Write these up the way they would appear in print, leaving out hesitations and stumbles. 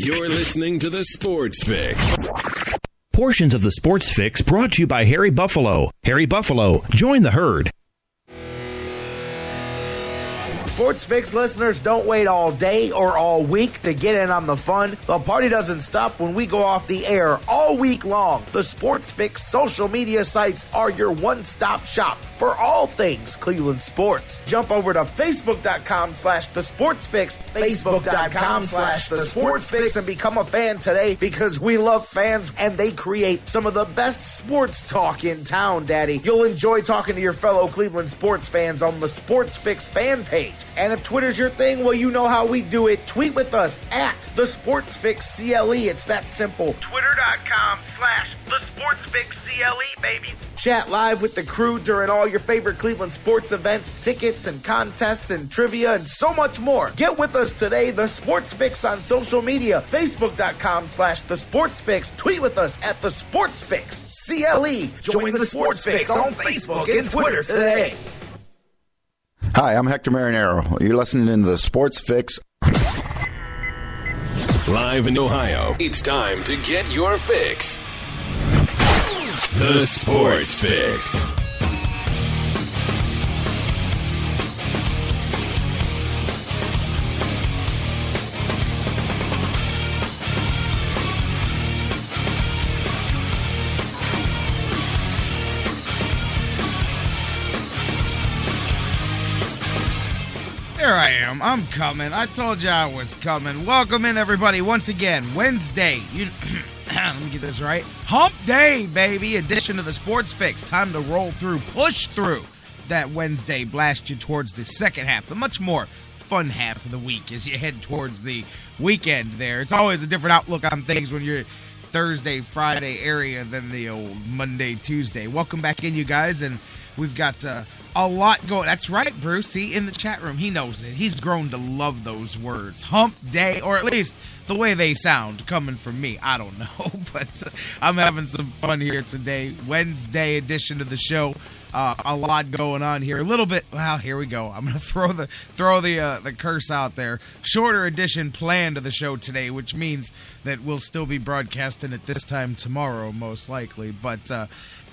You're listening to the Sports Fix. Portions of the Sports Fix brought to you by Harry Buffalo. Harry Buffalo, join the herd. Sports Fix listeners, don't wait all day or all week to get in on the fun. The party doesn't stop when we go off the air all week long. The Sports Fix social media sites are your one-stop shop for all things Cleveland sports. Jump over to Facebook.com/TheSportsFix, Facebook.com/TheSportsFix, and become a fan today because we love fans and they create some of the best sports talk in town, Daddy. You'll enjoy talking to your fellow Cleveland sports fans on the Sports Fix fan page. And if Twitter's your thing, well, you know how we do it. Tweet with us at TheSportsFixCLE. It's that simple. Twitter.com/TheSportsFixCLE, baby. Chat live with the crew during all your favorite Cleveland sports events, tickets and contests and trivia and so much more. Get with us today, The Sports Fix on social media, Facebook.com/TheSportsFix. Tweet with us at TheSportsFixCLE. Join the Sports Fix on Facebook and Twitter today. Hi, I'm Hector Marinero. You're listening to the Sports Fix. Live in Ohio, it's time to get your fix. The Sports Fix. There I am. I'm coming. I told you I was coming. Welcome in, everybody, once again. Wednesday. Let me get this right. Hump Day, baby. Edition of the Sports Fix. Time to roll through, push through that Wednesday. Blast you towards the second half, the much more fun half of the week as you head towards the weekend there. It's always a different outlook on things when you're Thursday, Friday area than the old Monday, Tuesday. Welcome back in, you guys, and we've got a lot going. That's right, Bruce. He in the chat room. He knows it. He's grown to love those words. Hump Day, or at least the way they sound coming from me. I don't know, but I'm having some fun here today. Wednesday edition of the show. A lot going on here. A little bit. Well, here we go. I'm going to throw the curse out there. Shorter edition planned of the show today, which means that we'll still be broadcasting at this time tomorrow, most likely. But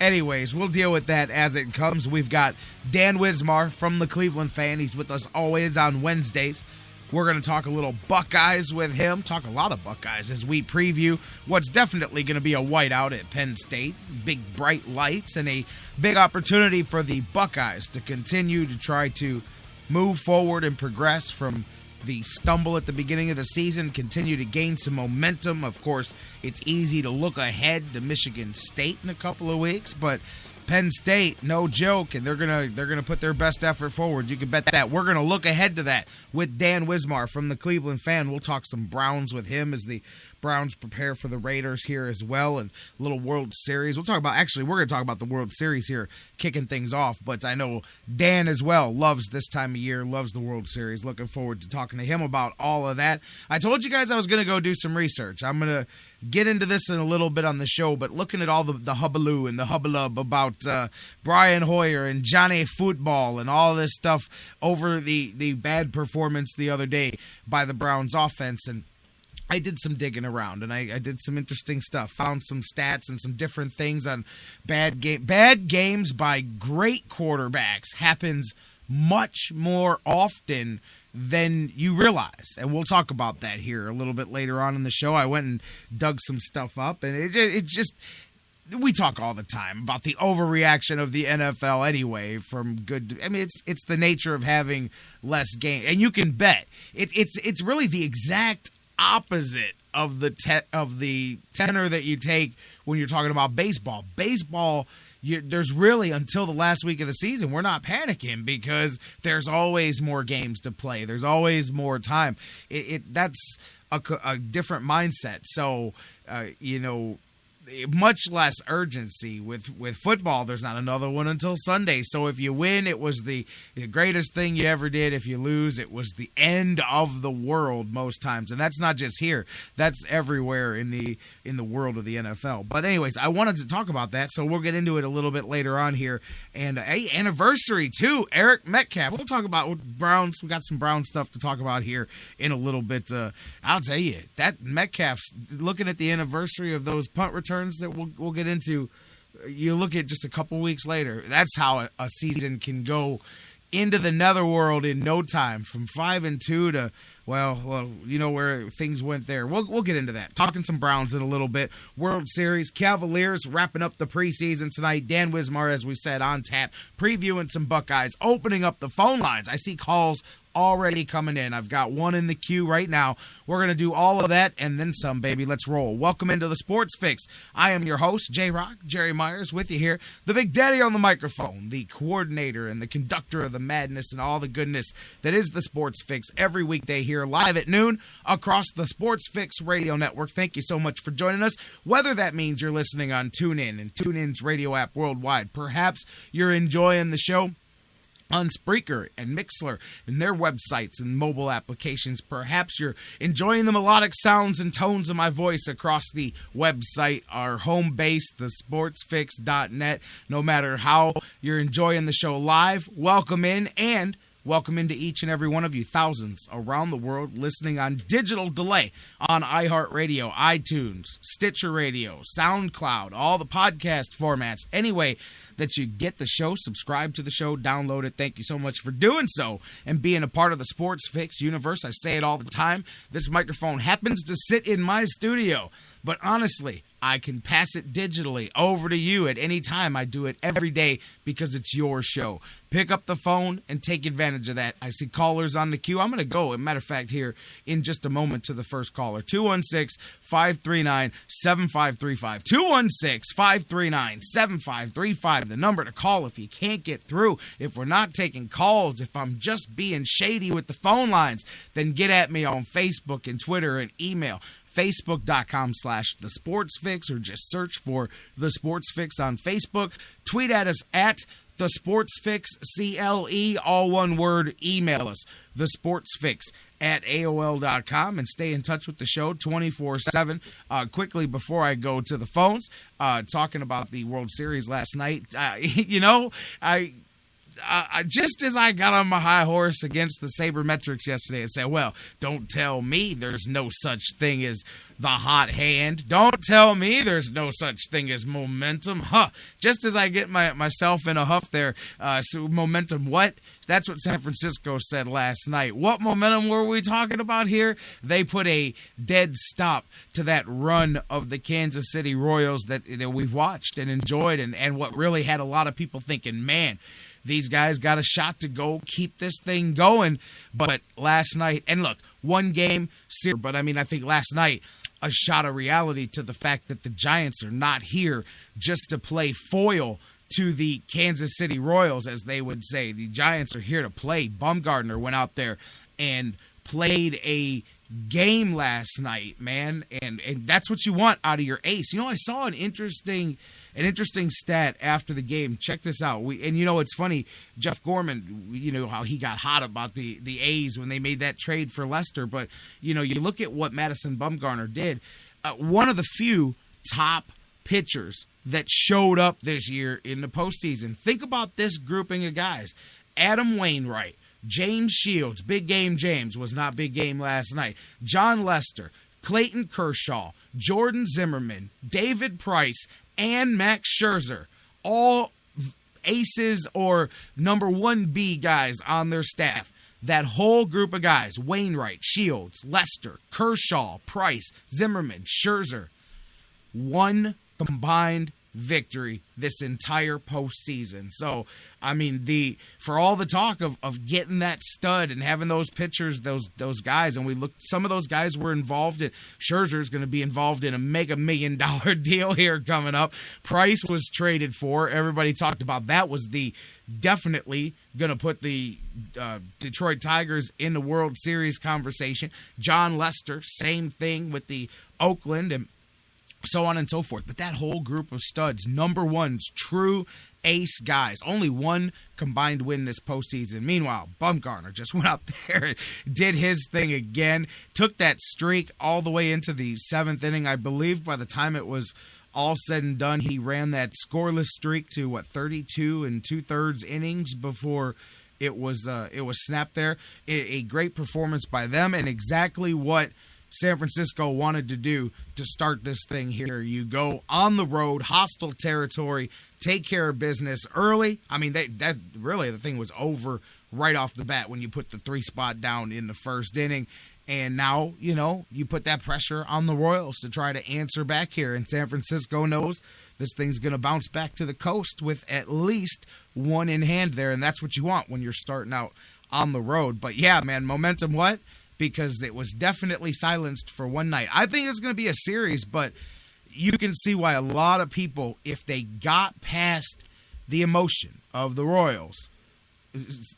anyways, we'll deal with that as it comes. We've got Dan Wismar from the Cleveland Fan. He's with us always on Wednesdays. We're going to talk a little Buckeyes with him, talk a lot of Buckeyes as we preview what's definitely going to be a whiteout at Penn State. Big bright lights and a big opportunity for the Buckeyes to continue to try to move forward and progress from the stumble at the beginning of the season, continue to gain some momentum. Of course, it's easy to look ahead to Michigan State in a couple of weeks, but Penn State, no joke, and they're gonna put their best effort forward. You can bet that. We're gonna look ahead to that with Dan Wismar from the Cleveland Fan. We'll talk some Browns with him as the Browns prepare for the Raiders here as well, and a little World Series. We're going to talk about the World Series here, kicking things off, but I know Dan as well loves this time of year, loves the World Series. Looking forward to talking to him about all of that. I told you guys I was going to go do some research. I'm going to get into this in a little bit on the show, but looking at all the hubbaloo and the hubbalub about Brian Hoyer and Johnny Football and all this stuff over the bad performance the other day by the Browns offense, and I did some digging around, and I did some interesting stuff. Found some stats and some different things on bad games by great quarterbacks happens much more often than you realize. And we'll talk about that here a little bit later on in the show. I went and dug some stuff up, and it just we talk all the time about the overreaction of the NFL anyway. It's the nature of having less game, and you can bet it's really the exact opposite of the tenor that you take when you're talking about baseball. Baseball, there's really, until the last week of the season, we're not panicking because there's always more games to play. There's always more time. That's a different mindset. So, much less urgency. With football, there's not another one until Sunday. So if you win, it was the greatest thing you ever did. If you lose, it was the end of the world most times. And that's not just here. That's everywhere in the world of the NFL. But anyways, I wanted to talk about that, so we'll get into it a little bit later on here. And anniversary too, Eric Metcalf. We'll talk about Browns. We got some Brown stuff to talk about here in a little bit. I'll tell you, that Metcalf's looking at the anniversary of those punt returns that we'll get into. You look at just a couple weeks later, that's how a season can go into the netherworld in no time, from 5-2 to well, you know where things went there. We'll get into that. Talking some Browns in a little bit. World Series, Cavaliers wrapping up the preseason tonight. Dan Wismar, as we said, on tap, previewing some Buckeyes, opening up the phone lines. I see calls already coming in. I've got one in the queue right now. We're going to do all of that and then some, baby. Let's roll. Welcome into the Sports Fix. I am your host, J-Rock, Jerry Myers, with you here. The Big Daddy on the microphone, the coordinator and the conductor of the madness and all the goodness that is the Sports Fix every weekday here live at noon across the Sports Fix radio network. Thank you so much for joining us. Whether that means you're listening on TuneIn and TuneIn's radio app worldwide, perhaps you're enjoying the show on Spreaker and Mixler and their websites and mobile applications. Perhaps you're enjoying the melodic sounds and tones of my voice across the website, our home base, thesportsfix.net. No matter how you're enjoying the show live, welcome in, and welcome into each and every one of you, thousands around the world listening on digital delay on iHeartRadio, iTunes, Stitcher Radio, SoundCloud, all the podcast formats. Anyway that you get the show, subscribe to the show, download it. Thank you so much for doing so and being a part of the Sports Fix universe. I say it all the time. This microphone happens to sit in my studio, but honestly, I can pass it digitally over to you at any time. I do it every day because it's your show. Pick up the phone and take advantage of that. I see callers on the queue. I'm going to go, as a matter of fact, here in just a moment to the first caller. 216-539-7535. 216-539-7535. The number to call if you can't get through. If we're not taking calls, if I'm just being shady with the phone lines, then get at me on Facebook and Twitter and email. Facebook.com/The Sports Fix, or just search for The Sports Fix on Facebook. Tweet at us at The Sports Fix, CLE, all one word. Email us, The Sports Fix at AOL.com, and stay in touch with the show 24/7. Quickly, before I go to the phones, talking about the World Series last night, just as I got on my high horse against the Sabermetrics yesterday and said, well, don't tell me there's no such thing as the hot hand. Don't tell me there's no such thing as momentum. Just as I get myself in a huff there, so momentum what? That's what San Francisco said last night. What momentum were we talking about here? They put a dead stop to that run of the Kansas City Royals that we've watched and enjoyed, and what really had a lot of people thinking, man, these guys got a shot to go keep this thing going. But last night, and look, one game, but I think last night, a shot of reality to the fact that the Giants are not here just to play foil to the Kansas City Royals, as they would say. The Giants are here to play. Bumgarner went out there and played a game last night, man, and that's what you want out of your ace. I saw an interesting stat after the game. Check this out. It's funny, Jeff Gorman, how he got hot about the A's when they made that trade for Lester, but you look at what Madison Bumgarner did. One of the few top pitchers that showed up this year in the postseason. Think about this grouping of guys: Adam Wainwright, James Shields, Big Game James was not big game last night, John Lester, Clayton Kershaw, Jordan Zimmerman, David Price, and Max Scherzer, all aces or number 1B guys on their staff. That whole group of guys, Wainwright, Shields, Lester, Kershaw, Price, Zimmerman, Scherzer, one combined victory this entire postseason. So, for all the talk of getting that stud and having those pitchers, those guys, and we looked, some of those guys were involved in, Scherzer's going to be involved in a mega $1 million deal here coming up. Price was traded for. Everybody talked about that was definitely going to put the Detroit Tigers in the World Series conversation. John Lester, same thing with the Oakland, and so on and so forth. But that whole group of studs, number ones, true ace guys, only one combined win this postseason. Meanwhile, Bumgarner just went out there and did his thing again, took that streak all the way into the 7th inning. I believe by the time it was all said and done, he ran that scoreless streak to 32 2/3 innings before it was snapped there. A great performance by them, and exactly what San Francisco wanted to do to start this thing here. You go on the road, hostile territory, take care of business early. I mean, that really, the thing was over right off the bat when you put the 3 spot down in the 1st inning. And now, you put that pressure on the Royals to try to answer back here. And San Francisco knows this thing's going to bounce back to the coast with at least one in hand there. And that's what you want when you're starting out on the road. But yeah, man, momentum what? Because it was definitely silenced for one night. I think it's going to be a series, but you can see why a lot of people, if they got past the emotion of the Royals,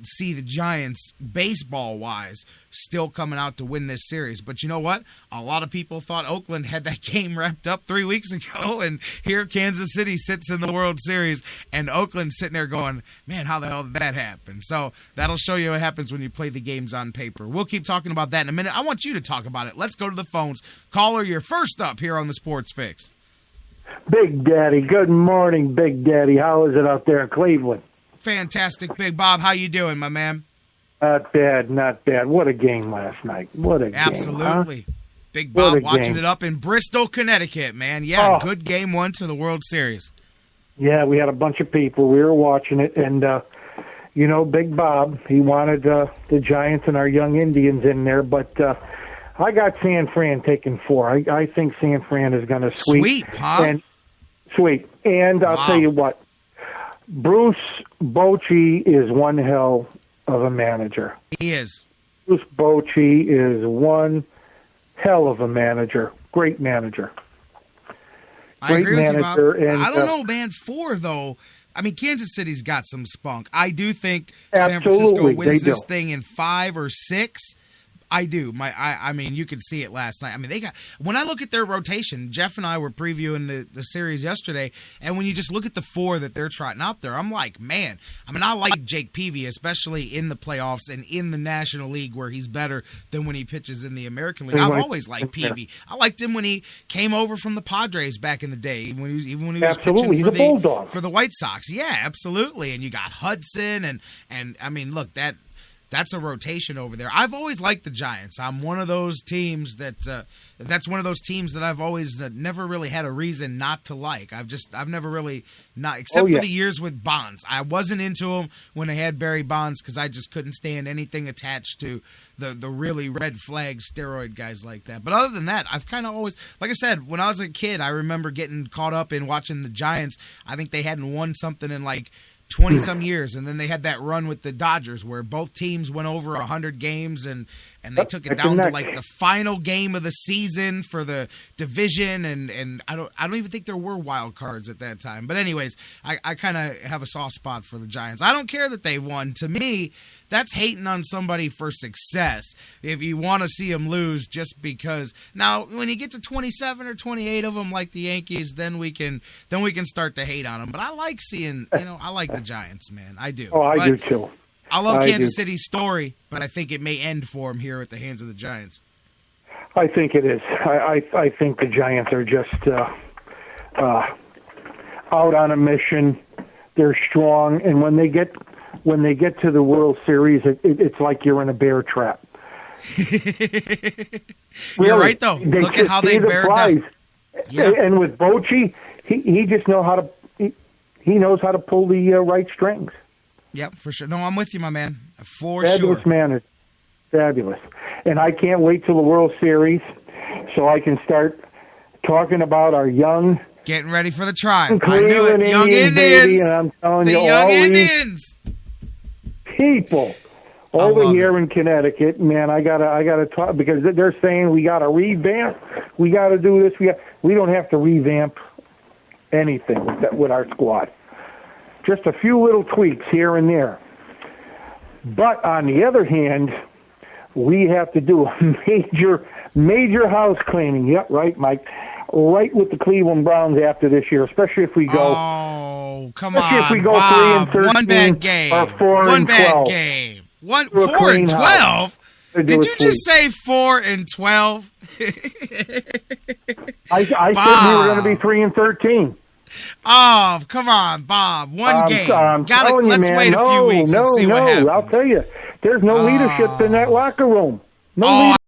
see the Giants baseball-wise still coming out to win this series. But you know what? A lot of people thought Oakland had that game wrapped up 3 weeks ago, and here Kansas City sits in the World Series, and Oakland's sitting there going, man, how the hell did that happen? So that'll show you what happens when you play the games on paper. We'll keep talking about that in a minute. I want you to talk about it. Let's go to the phones. Caller, you're first up here on the Sports Fix. Big Daddy, good morning, Big Daddy. How is it out there in Cleveland? Fantastic, Big Bob. How you doing, my man? Not bad, not bad. What a game last night. What a game. Absolutely. Huh? Big Bob watching it up in Bristol, Connecticut, man. Yeah, good game 1 to the World Series. Yeah, we had a bunch of people. We were watching it, and, Big Bob, he wanted the Giants and our young Indians in there, but I got San Fran taking 4. I think San Fran is going to sweep. Sweep, huh? Sweep. And I'll tell you what, Bruce Bochy is one hell of a manager. He is. Bruce Bochy is one hell of a manager. Great manager. I agree with you, Bob. I don't know, man. 4, though. I mean, Kansas City's got some spunk. I do think San Francisco wins this thing in 5 or 6. I do. I mean, you could see it last night. I mean, when I look at their rotation, Jeff and I were previewing the series yesterday, and when you just look at the 4 that they're trotting out there, I'm like, man. I mean, I like Jake Peavy, especially in the playoffs and in the National League where he's better than when he pitches in the American League. I've always liked Peavy. I liked him when he came over from the Padres back in the day, even when he was pitching for the White Sox. Yeah, absolutely. And you got Hudson, and I mean, look, that's a rotation over there. I've always liked the Giants. I'm one of those teams that's one of those teams that I've always never really had a reason not to like. I've never really not, except for the years with Bonds. I wasn't into them when they had Barry Bonds because I just couldn't stand anything attached to the really red flag steroid guys like that. But other than that, I've kind of always, like I said, when I was a kid, I remember getting caught up in watching the Giants. I think they hadn't won something in like 20-some years, and then they had that run with the Dodgers where both teams went over 100 games, and they took it down to like the final game of the season for the division, and I don't even think there were wild cards at that time. But anyways, I kind of have a soft spot for the Giants. I don't care that they've won. To me, that's hating on somebody for success if you want to see them lose just because. Now, when you get to 27 or 28 of them like the Yankees, then we can start to hate on them. But I like seeing, I like the Giants, man. I do. Oh, I do too. I love Kansas City's story, but I think it may end for them here at the hands of the Giants. I think it is. I think the Giants are just out on a mission. They're strong, and when they get to the World Series, it's like you're in a bear trap. You're right, though. Look at how they bared down. Yeah. And with Bochy, he just knows how to pull the right strings. Yep, for sure. No, I'm with you, my man. Fabulous man. Fabulous. And I can't wait till the World Series so I can start talking about our young... Getting ready for the tribe. I knew it. Young Indians. Baby, and I'm telling you, young Indians. People over here in Connecticut, man, I gotta talk because they're saying we gotta revamp. We gotta do this. We don't have to revamp anything with our squad. Just a few little tweaks here and there. But on the other hand, we have to do a major house cleaning. Yep, right, Mike. right with the Cleveland Browns after this year, especially if we go. Oh, come especially on, if we go Bob. 3-13 one bad game. Or 4-12. One bad game. 4-12. Did you just say 4-12? I said we were going to be 3-13. Oh, come on, Bob. One game. Let's wait a few weeks and see what happens. I'll tell you, there's no leadership in that locker room. No leadership.